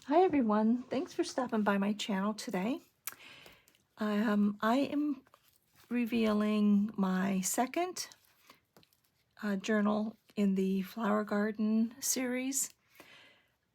Hi everyone, thanks for stopping by my channel today. I am revealing my second journal in the Flower Garden series.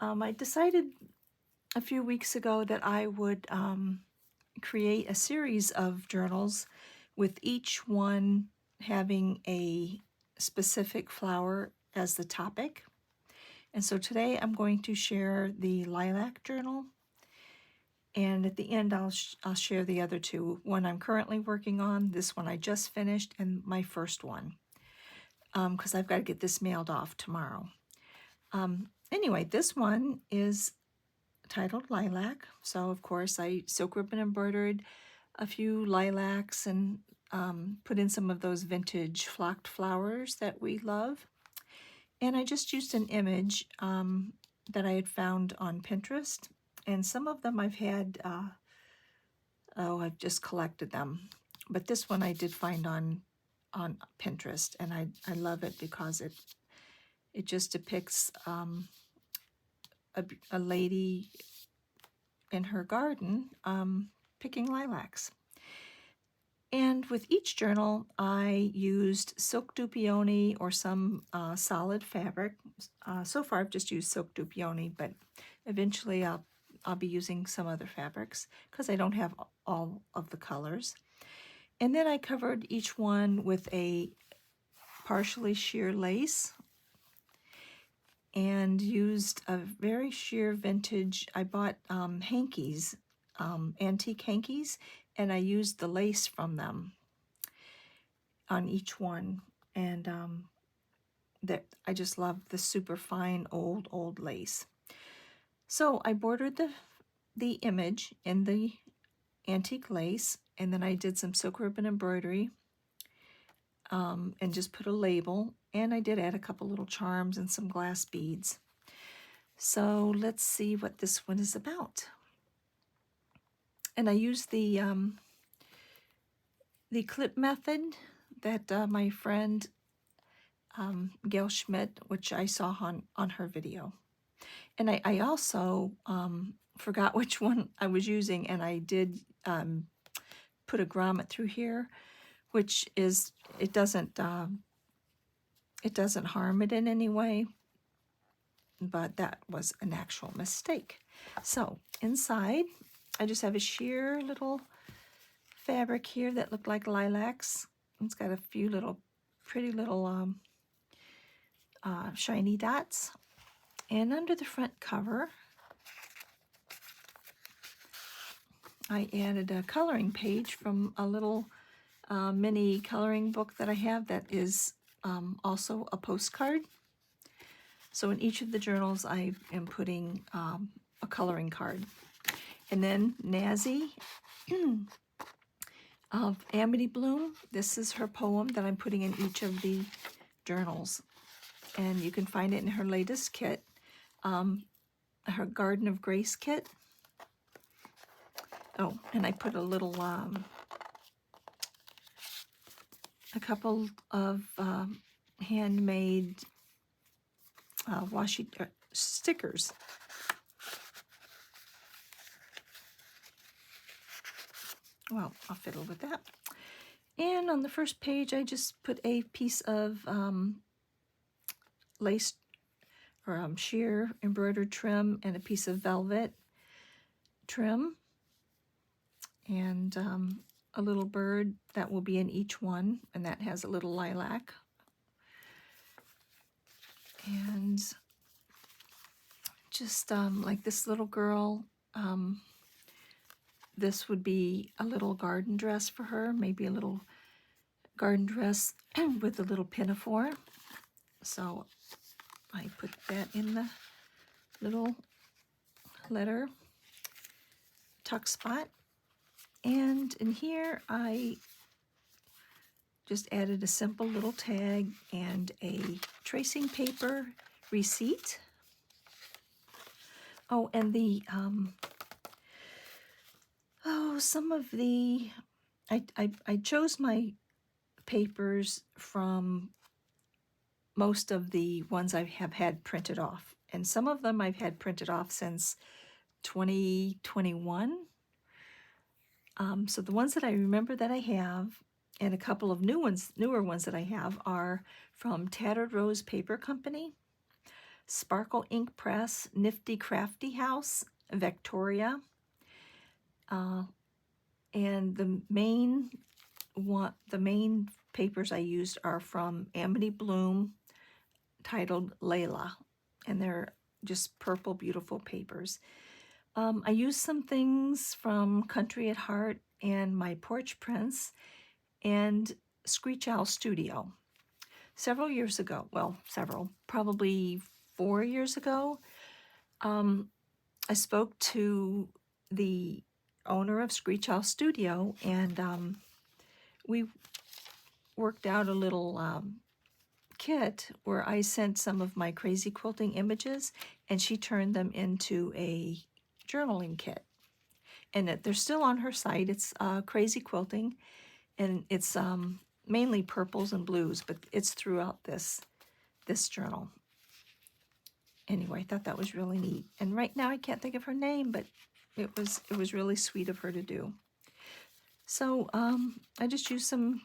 I decided a few weeks ago that I would create a series of journals with each one having a specific flower as the topic. And so today I'm going to share the Lilac journal. And at the end, I'll share the other two. One I'm currently working on, this one I just finished, and my first one, because I've got to get this mailed off tomorrow. Anyway, this one is titled Lilac. So, of course, I silk ribbon embroidered a few lilacs and put in some of those vintage flocked flowers that we love. And I just used an image that I had found on Pinterest. And some of them I've had... I've just collected them. But this one I did find on Pinterest, and I love it because it just depicts a lady in her garden picking lilacs. And with each journal, I used silk dupioni or some solid fabric. So far, I've just used silk dupioni, but eventually I'll be using some other fabrics because I don't have all of the colors. And then I covered each one with a partially sheer lace and used a very sheer vintage. I bought hankies, antique hankies, and I used the lace from them on each one. And that I just love the super fine old lace. So I bordered the image in the antique lace, and then I did some silk ribbon embroidery and just put a label, and I did add a couple little charms and some glass beads. So let's see what this one is about. And I used the clip method that my friend Gail Schmidt, which I saw on her video. And I also forgot which one I was using, and I did put a grommet through here, which is, it doesn't harm it in any way, but that was an actual mistake. So inside, I just have a sheer little fabric here that looked like lilacs. It's got a few little pretty little shiny dots. And under the front cover, I added a coloring page from a little mini coloring book that I have that is also a postcard. So in each of the journals, I am putting a coloring card. And then Nazi of Amity Bloom. This is her poem that I'm putting in each of the journals. And you can find it in her latest kit, her Garden of Grace kit. Oh, and I put a little, a couple of handmade washi stickers. Well, I'll fiddle with that. And on the first page, I just put a piece of lace or sheer embroidered trim and a piece of velvet trim, and a little bird that will be in each one, and that has a little lilac. And just like this little girl, this would be a little garden dress for her, maybe a little garden dress with a little pinafore. So I put that in the little letter tuck spot. And in here I just added a simple little tag and a tracing paper receipt. Oh, and the some of the I chose my papers from most of the ones I have had printed off, and some of them I've had printed off since 2021. So the ones that I remember that I have, and a couple of newer ones that I have, are from Tattered Rose Paper Company, SparkleInkPress, NiftyCraftyHouse, Victoria, and the main papers I used are from Amity Bloom, titled Layla, and they're just purple, beautiful papers. I used some things from Countryatheart and MyPorchPrints and Screechowl Studio. Several years ago, probably 4 years ago, I spoke to the owner of Screechowl Studio, and we worked out a little kit where I sent some of my crazy quilting images, and she turned them into a journaling kit. And they're still on her site. It's Crazy Quilting, and it's mainly purples and blues, but it's throughout this journal. Anyway, I thought that was really neat. And right now I can't think of her name, but it was really sweet of her to do. So I just used some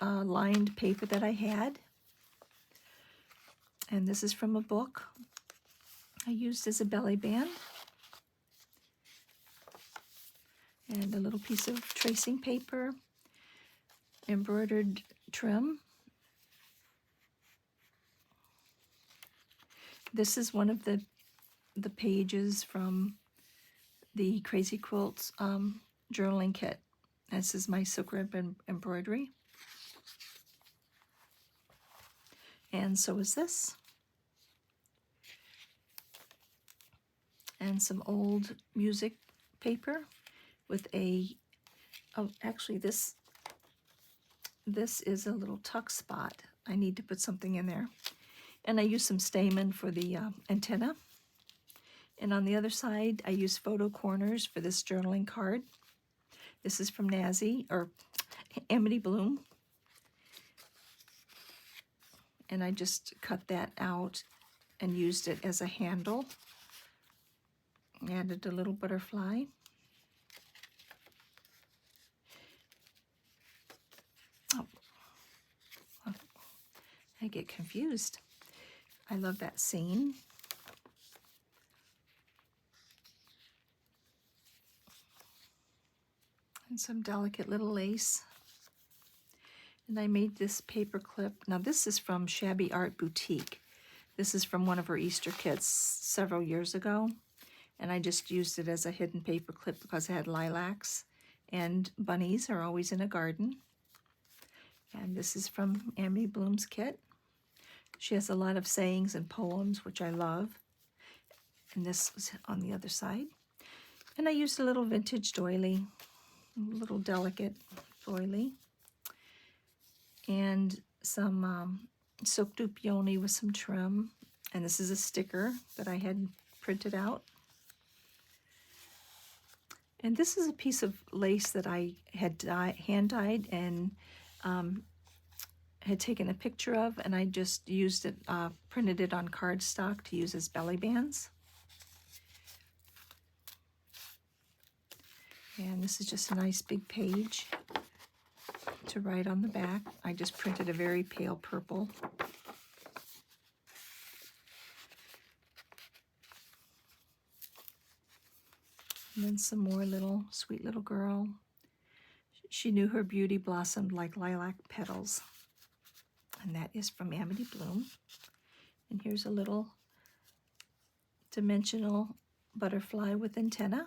lined paper that I had, and this is from a book I used as a belly band, and a little piece of tracing paper, embroidered trim. This is one of the pages from the Crazy Quilts journaling kit. This is my silk ribbon embroidery. And so is this. And some old music paper with actually this is a little tuck spot. I need to put something in there. And I used some stamen for the antenna. And on the other side, I used photo corners for this journaling card. This is from Amity Bloom. And I just cut that out and used it as a handle. Added a little butterfly. Oh, I get confused. I love that scene. And some delicate little lace. And I made this paper clip. Now this is from Shabby Art Boutique. This is from one of her Easter kits several years ago. And I just used it as a hidden paper clip because it had lilacs, and bunnies are always in a garden. And this is from Amity Bloom's kit. She has a lot of sayings and poems, which I love. And this was on the other side. And I used a little vintage doily, a little delicate doily, and some silk dupe peony with some trim. And this is a sticker that I had printed out. And this is a piece of lace that I had hand-dyed and had taken a picture of, and I just used it, printed it on cardstock to use as belly bands. And this is just a nice big page to write on the back. I just printed a very pale purple. And then some more sweet little girl. She knew her beauty blossomed like lilac petals. And that is from Amity Bloom. And here's a little dimensional butterfly with antenna.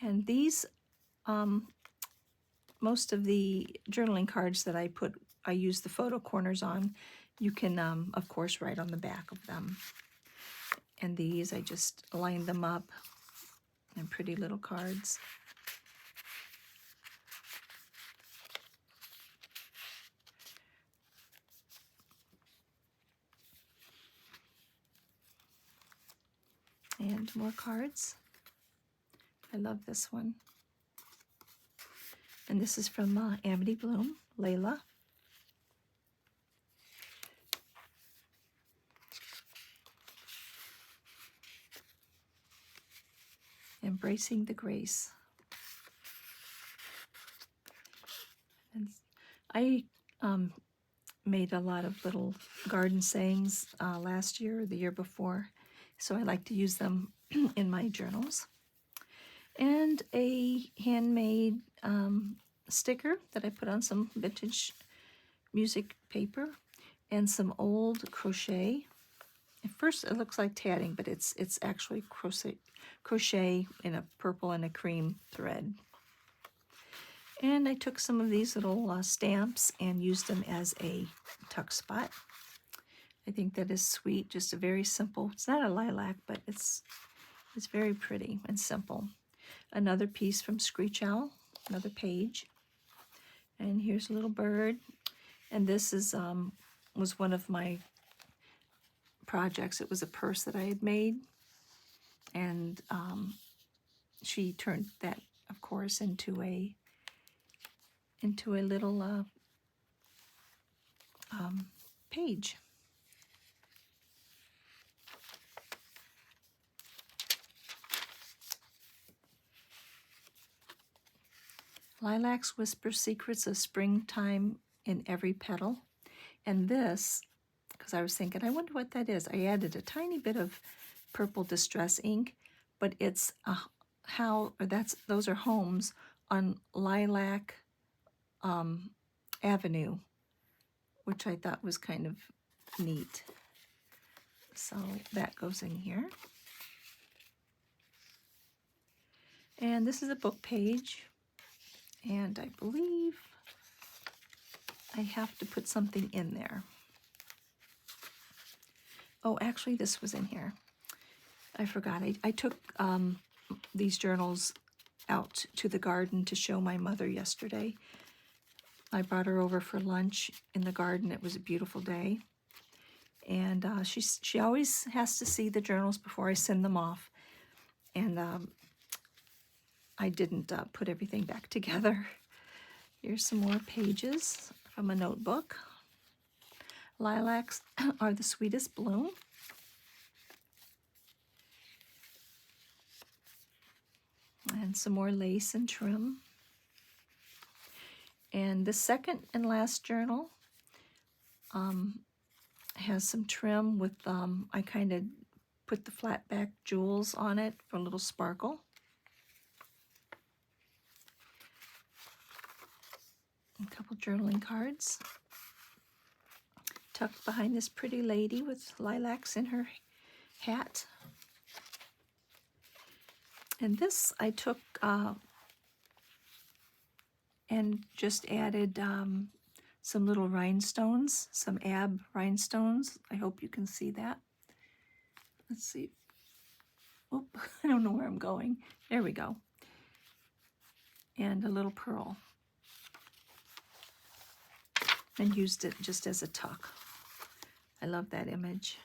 And these, most of the journaling cards that I use the photo corners on. You can, of course, write on the back of them. And these, I just lined them up in pretty little cards. And more cards. I love this one. And this is from Amity Bloom, Layla. Embracing the Grace. And I made a lot of little garden sayings last year or the year before, so I like to use them in my journals. And a handmade sticker that I put on some vintage music paper, and some old crochet. At first it looks like tatting, but it's actually crochet in a purple and a cream thread. And I took some of these little stamps and used them as a tuck spot. I think that is sweet, just a very simple, it's not a lilac, but it's very pretty and simple. Another piece from Screechowl, another page. And here's a little bird. And this is was one of my projects. It was a purse that I had made. And she turned that, of course, into a little page. Lilacs whisper secrets of springtime in every petal. And this, because I was thinking, I wonder what that is. I added a tiny bit of purple distress ink, but it's those are homes on Lilac Avenue, which I thought was kind of neat. So that goes in here. And this is a book page, and I believe I have to put something in there. Oh, actually this was in here. I forgot. I took these journals out to the garden to show my mother yesterday. I brought her over for lunch in the garden. It was a beautiful day. And she always has to see the journals before I send them off. And I didn't put everything back together. Here's some more pages from a notebook. Lilacs are the sweetest bloom. And some more lace and trim. And the second and last journal has some trim with, I kind of put the flat back jewels on it for a little sparkle. A couple journaling cards. Tucked behind this pretty lady with lilacs in her hat. And this I took and just added some little rhinestones, some ab rhinestones. I hope you can see that. Let's see. Oop, I don't know where I'm going. There we go. And a little pearl. And used it just as a tuck. I love that image,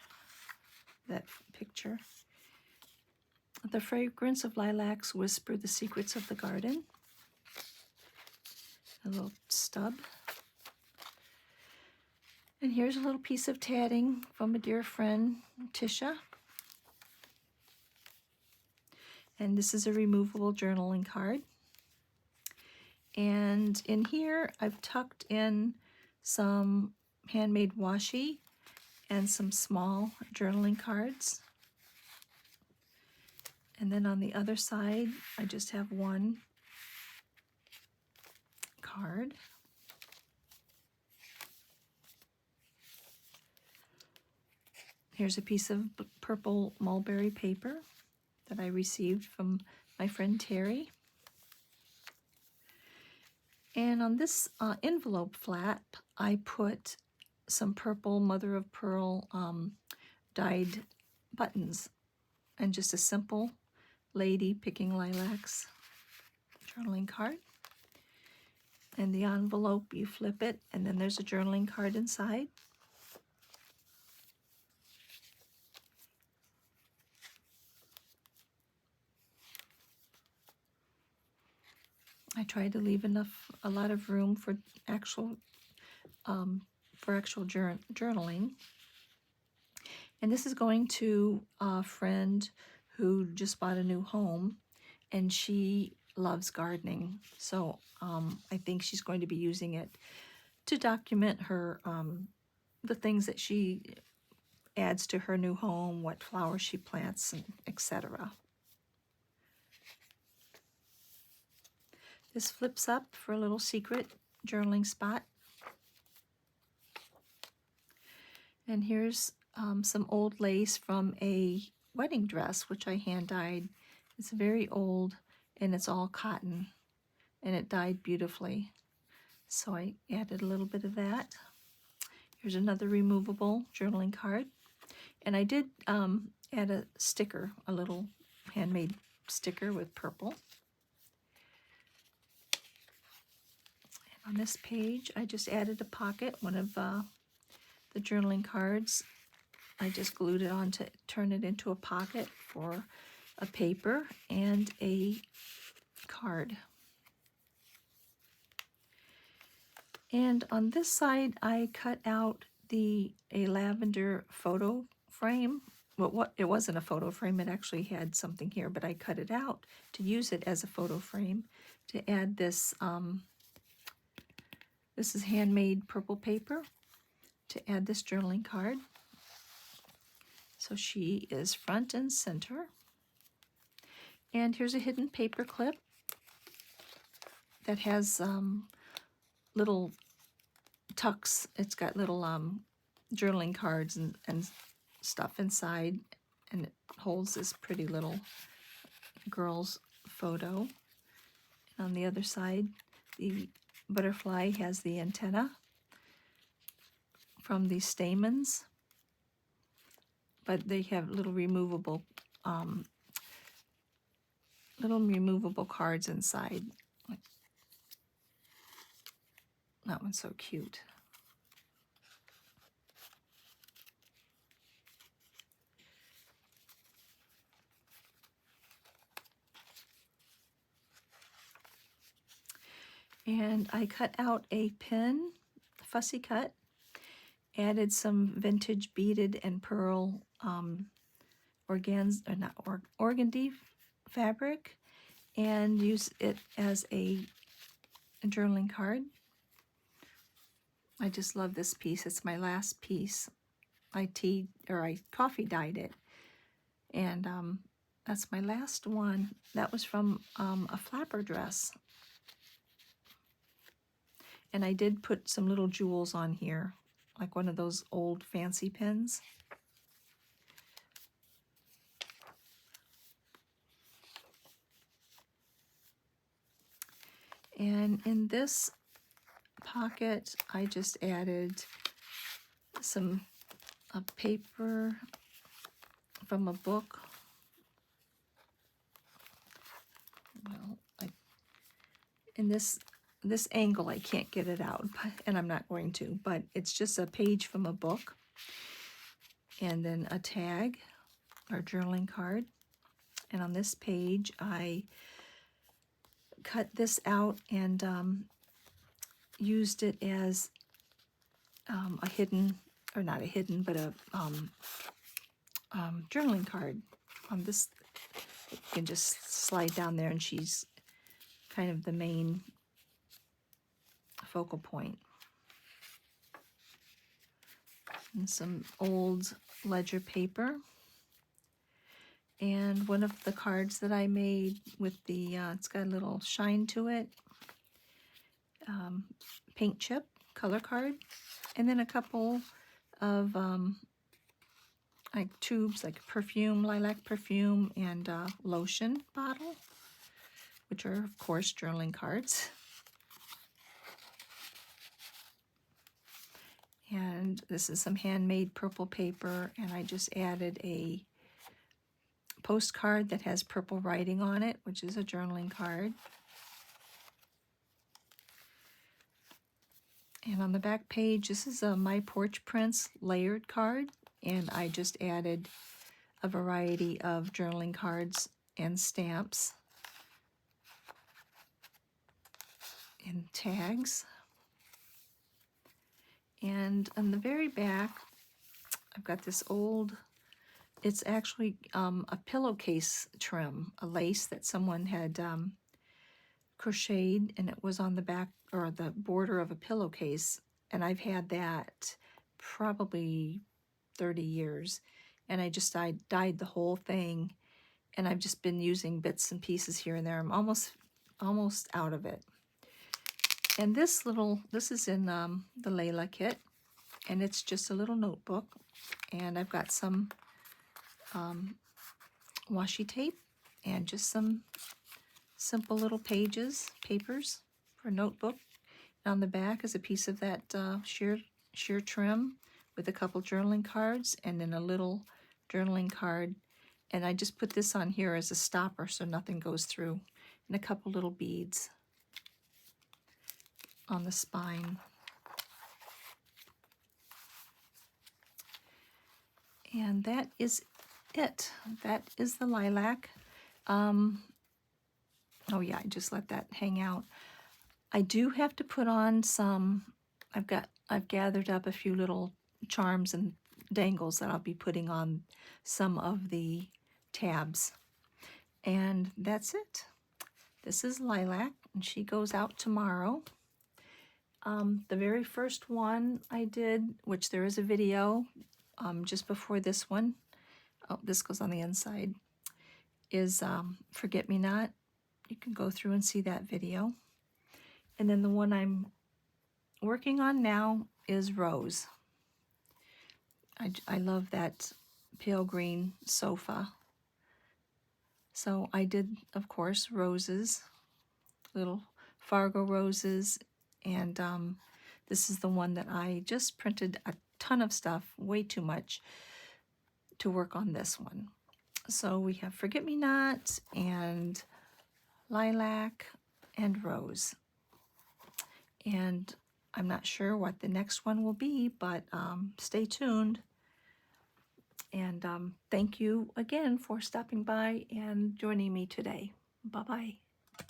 that picture. The fragrance of lilacs whisper the secrets of the garden. A little stub. And here's a little piece of tatting from a dear friend, Tisha. And this is a removable journaling card. And in here, I've tucked in some handmade washi and some small journaling cards. And then on the other side, I just have one card. Here's a piece of purple mulberry paper that I received from my friend Terry. And on this envelope flap, I put some purple mother of pearl dyed buttons and just a simple lady picking lilacs journaling card. And the envelope, you flip it, and then there's a journaling card inside. I tried to leave a lot of room for actual journaling. And this is going to a friend who just bought a new home, and she loves gardening. So I think she's going to be using it to document her the things that she adds to her new home, what flowers she plants, and etc. This flips up for a little secret journaling spot. And here's some old lace from a wedding dress, which I hand dyed. It's very old and it's all cotton, and it dyed beautifully. So I added a little bit of that. Here's another removable journaling card. And I did add a sticker, a little handmade sticker with purple. On this page, I just added a pocket, one of the journaling cards. I just glued it on to turn it into a pocket for a paper and a card. And on this side, I cut out a lavender photo frame. Well, it wasn't a photo frame, it actually had something here, but I cut it out to use it as a photo frame to add this. This is handmade purple paper to add this journaling card. So she is front and center. And here's a hidden paper clip that has little tucks. It's got little journaling cards and stuff inside, and it holds this pretty little girl's photo. And on the other side, the butterfly has the antenna from these stamens, but they have little removable cards inside. That one's so cute. And I cut out a pin, fussy cut, added some vintage beaded and pearl organdy fabric, and use it as a journaling card. I just love this piece. It's my last piece. I coffee dyed it, and that's my last one. That was from a flapper dress. And I did put some little jewels on here, like one of those old fancy pins. And in this pocket, I just added some paper from a book. Well, in this angle, I can't get it out, and I'm not going to, but it's just a page from a book, and then a tag or journaling card. And on this page, I cut this out and used it as a hidden, or not a hidden, but a journaling card. On this, you can just slide down there, and she's kind of the main focal point. And some old ledger paper. And one of the cards that I made with the, it's got a little shine to it, paint chip color card, and then a couple of like tubes, like perfume, lilac perfume, and lotion bottle, which are of course journaling cards. And this is some handmade purple paper, and I just added a postcard that has purple writing on it, which is a journaling card. And on the back page, this is a MyPorchPrints layered card, and I just added a variety of journaling cards and stamps and tags. And on the very back, I've got this old It's actually a pillowcase trim, a lace that someone had crocheted, and it was on the back or the border of a pillowcase, and I've had that probably 30 years, and I just dyed the whole thing, and I've just been using bits and pieces here and there. I'm almost out of it. And this is in the Layla kit, and it's just a little notebook, and I've got some washi tape and just some simple little papers for a notebook. And on the back is a piece of that sheer trim with a couple journaling cards and then a little journaling card. And I just put this on here as a stopper so nothing goes through, and a couple little beads on the spine. And that is it. That is the lilac. Oh yeah, I just let that hang out. I do have to put on some, I've gathered up a few little charms and dangles that I'll be putting on some of the tabs. And that's it. This is Lilac, and she goes out tomorrow. The very first one I did, which there is a video just before this one, oh, this goes on the inside, is Forget Me Not. You can go through and see that video. And then the one I'm working on now is Rose. I love that pale green sofa. So I did, of course, roses, little Fargo roses, and this is the one that I just printed a ton of stuff, way too much, to work on this one. So we have Forget Me Not and Lilac and Rose. And I'm not sure what the next one will be, but stay tuned. And thank you again for stopping by and joining me today. Bye-bye.